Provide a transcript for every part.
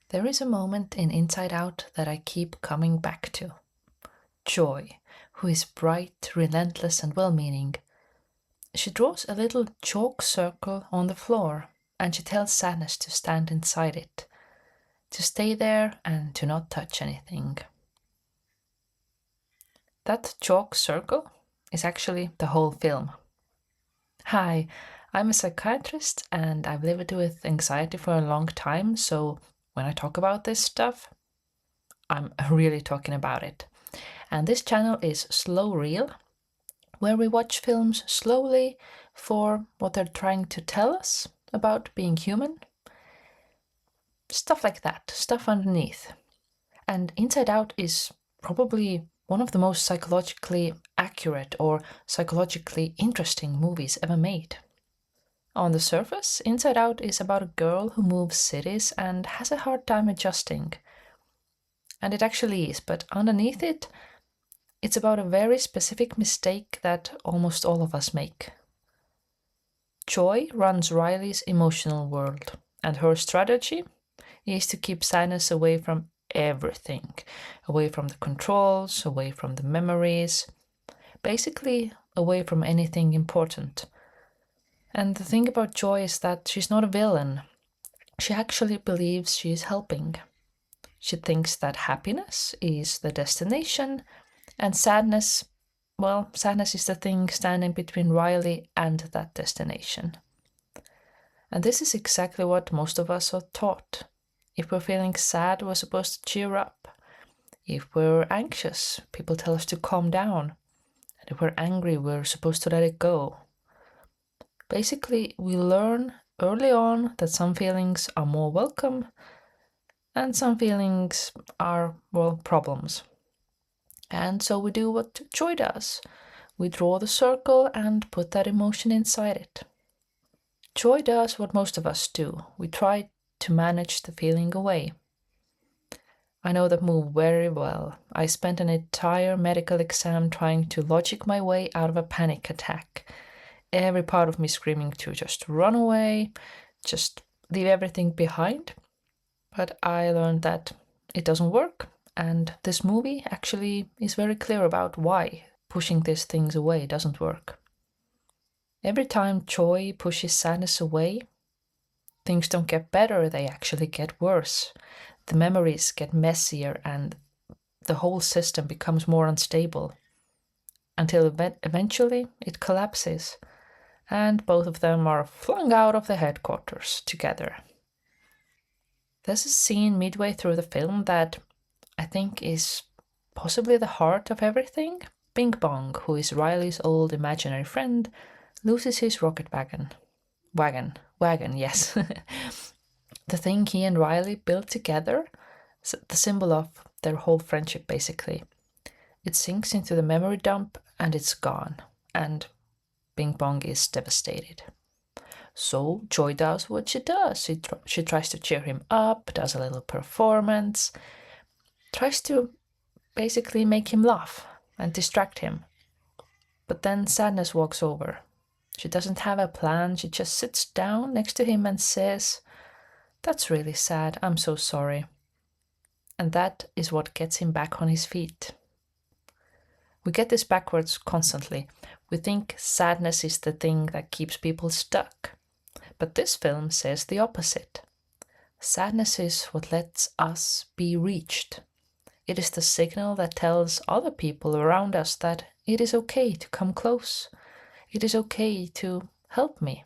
There is a moment in Inside Out that I keep coming back to. Joy, who is bright, relentless, and well meaning. She draws a little chalk circle on the floor and she tells Sadness to stand inside it, to stay there and to not touch anything. That chalk circle is actually the whole film. Hi, I'm a psychiatrist and I've lived with anxiety for a long time, so when I talk about this stuff, I'm really talking about it. And this channel is SlowReel, where we watch films slowly for what they're trying to tell us about being human. Stuff like that, stuff underneath. And Inside Out is probably one of the most psychologically accurate or psychologically interesting movies ever made. On the surface, Inside Out is about a girl who moves cities and has a hard time adjusting. And it actually is, but underneath it, it's about a very specific mistake that almost all of us make. Joy runs Riley's emotional world, and her strategy is to keep Sadness away from everything, away from the controls, away from the memories, basically away from anything important. And the thing about Joy is that she's not a villain. She actually believes she is helping. She thinks that happiness is the destination, and sadness, well, sadness is the thing standing between Riley and that destination. And this is exactly what most of us are taught. If we're feeling sad, we're supposed to cheer up. If we're anxious, people tell us to calm down. And if we're angry, we're supposed to let it go. Basically, we learn early on that some feelings are more welcome and some feelings are, well, problems. And so we do what Joy does. We draw the circle and put that emotion inside it. Joy does what most of us do. We try to manage the feeling away. I know that move very well. I spent an entire medical exam trying to logic my way out of a panic attack. Every part of me screaming to just run away, just leave everything behind. But I learned that it doesn't work, and this movie actually is very clear about why pushing these things away doesn't work. Every time Joy pushes sadness away, things don't get better, they actually get worse. The memories get messier and the whole system becomes more unstable until eventually it collapses and both of them are flung out of the headquarters together. There's a scene midway through the film that I think is possibly the heart of everything. Bing Bong, who is Riley's old imaginary friend, loses his rocket wagon. Wagon, yes. The thing he and Riley built together, the symbol of their whole friendship basically. It sinks into the memory dump and it's gone. And Bing Bong is devastated. So Joy does what she does. She tries to cheer him up, does a little performance, tries to basically make him laugh and distract him. But then sadness walks over. She doesn't have a plan, she just sits down next to him and says, "That's really sad, I'm so sorry." And that is what gets him back on his feet. We get this backwards constantly. We think sadness is the thing that keeps people stuck. But this film says the opposite. Sadness is what lets us be reached. It is the signal that tells other people around us that it is okay to come close. It is okay to help me.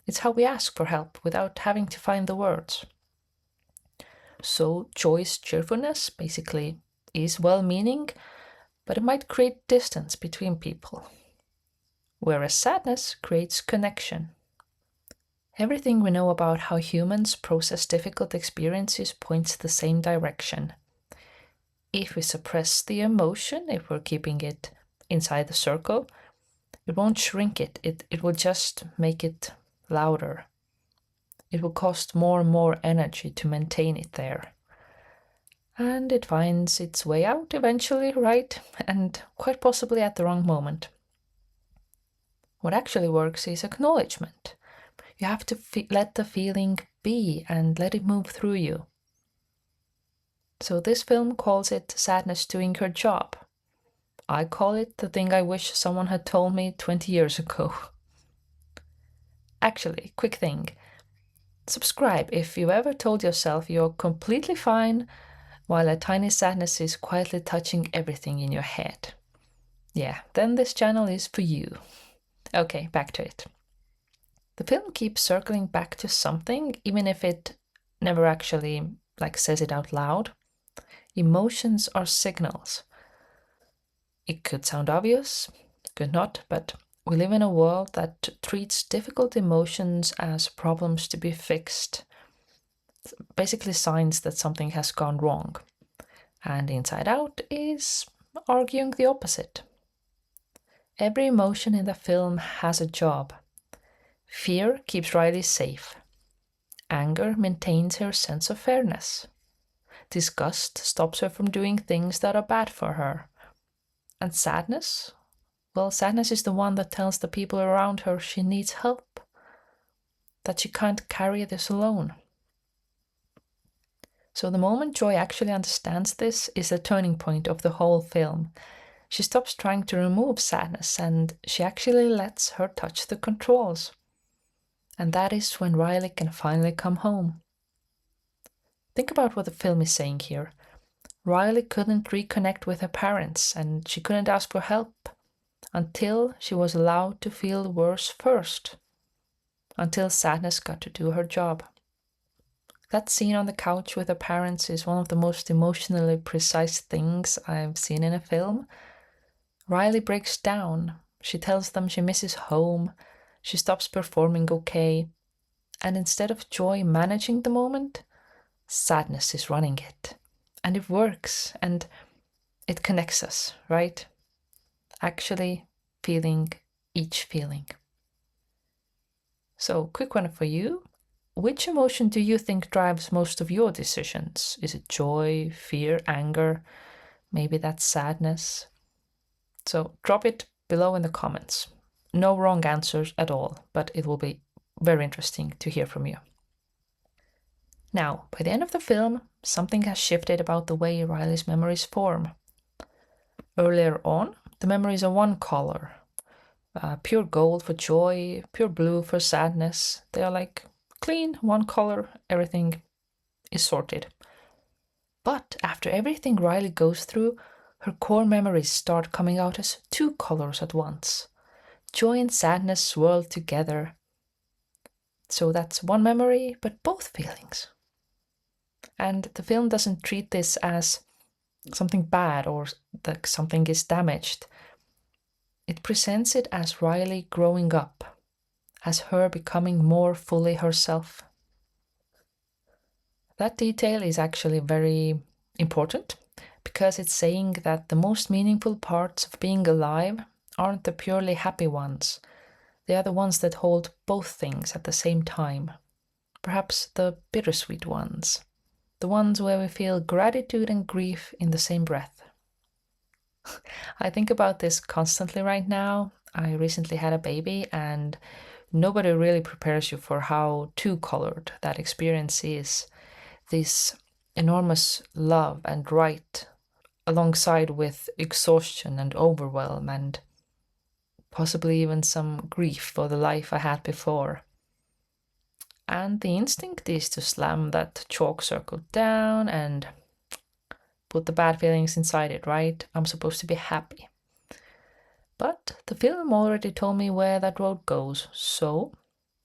It's how we ask for help without having to find the words. So Joy's cheerfulness basically is well-meaning, but it might create distance between people. Whereas sadness creates connection. Everything we know about how humans process difficult experiences points the same direction. If we suppress the emotion, if we're keeping it inside the circle, it won't shrink it. It will just make it louder. It will cost more and more energy to maintain it there. And it finds its way out eventually, right? And quite possibly at the wrong moment. What actually works is acknowledgement. You have to let the feeling be and let it move through you. So this film calls it sadness doing her job. I call it the thing I wish someone had told me 20 years ago. Actually, quick thing. Subscribe if you've ever told yourself you're completely fine while a tiny sadness is quietly touching everything in your head. Yeah, then this channel is for you. Okay, back to it. The film keeps circling back to something, even if it never actually says it out loud. Emotions are signals. It could sound obvious, could not, but we live in a world that treats difficult emotions as problems to be fixed. Basically signs that something has gone wrong. And Inside Out is arguing the opposite. Every emotion in the film has a job. Fear keeps Riley safe. Anger maintains her sense of fairness. Disgust stops her from doing things that are bad for her. And sadness? Well, sadness is the one that tells the people around her she needs help, that she can't carry this alone. So the moment Joy actually understands this is the turning point of the whole film. She stops trying to remove sadness and she actually lets her touch the controls. And that is when Riley can finally come home. Think about what the film is saying here. Riley couldn't reconnect with her parents and she couldn't ask for help until she was allowed to feel worse first, until sadness got to do her job. That scene on the couch with her parents is one of the most emotionally precise things I've seen in a film. Riley breaks down. She tells them she misses home. She stops performing okay. And instead of Joy managing the moment, sadness is running it. And it works. And it connects us, right? Actually feeling each feeling. So, quick one for you. Which emotion do you think drives most of your decisions? Is it joy, fear, anger? Maybe that's sadness? So drop it below in the comments. No wrong answers at all, but it will be very interesting to hear from you. Now, by the end of the film, something has shifted about the way Riley's memories form. Earlier on, the memories are one color. Pure gold for joy, pure blue for sadness. They are clean, one color, everything is sorted. But after everything Riley goes through, her core memories start coming out as two colors at once. Joy and sadness swirl together. So that's one memory, but both feelings. And the film doesn't treat this as something bad or that something is damaged. It presents it as Riley growing up, as her becoming more fully herself. That detail is actually very important because it's saying that the most meaningful parts of being alive aren't the purely happy ones. They are the ones that hold both things at the same time. Perhaps the bittersweet ones. The ones where we feel gratitude and grief in the same breath. I think about this constantly right now. I recently had a baby and nobody really prepares you for how two-colored that experience is. This enormous love and right alongside with exhaustion and overwhelm and possibly even some grief for the life I had before. And the instinct is to slam that chalk circle down and put the bad feelings inside it, right? I'm supposed to be happy. But the film already told me where that road goes, so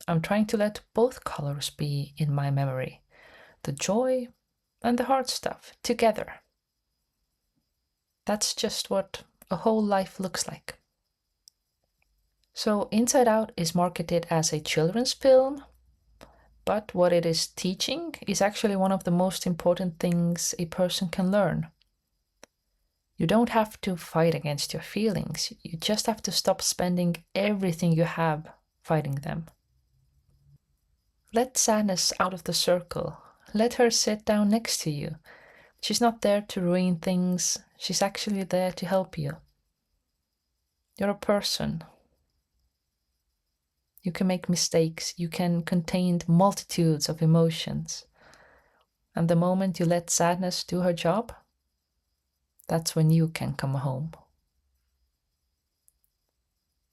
I'm trying to let both colors be in my memory. The joy and the hard stuff together. That's just what a whole life looks like. So Inside Out is marketed as a children's film, but what it is teaching is actually one of the most important things a person can learn. You don't have to fight against your feelings, you just have to stop spending everything you have fighting them. Let sadness out of the circle. Let her sit down next to you. She's not there to ruin things, she's actually there to help you. You're a person. You can make mistakes, you can contain multitudes of emotions. And the moment you let sadness do her job, that's when you can come home.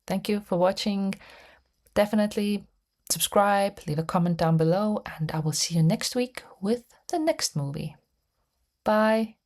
Thank you for watching. Definitely subscribe, leave a comment down below, and I will see you next week with the next movie. Bye.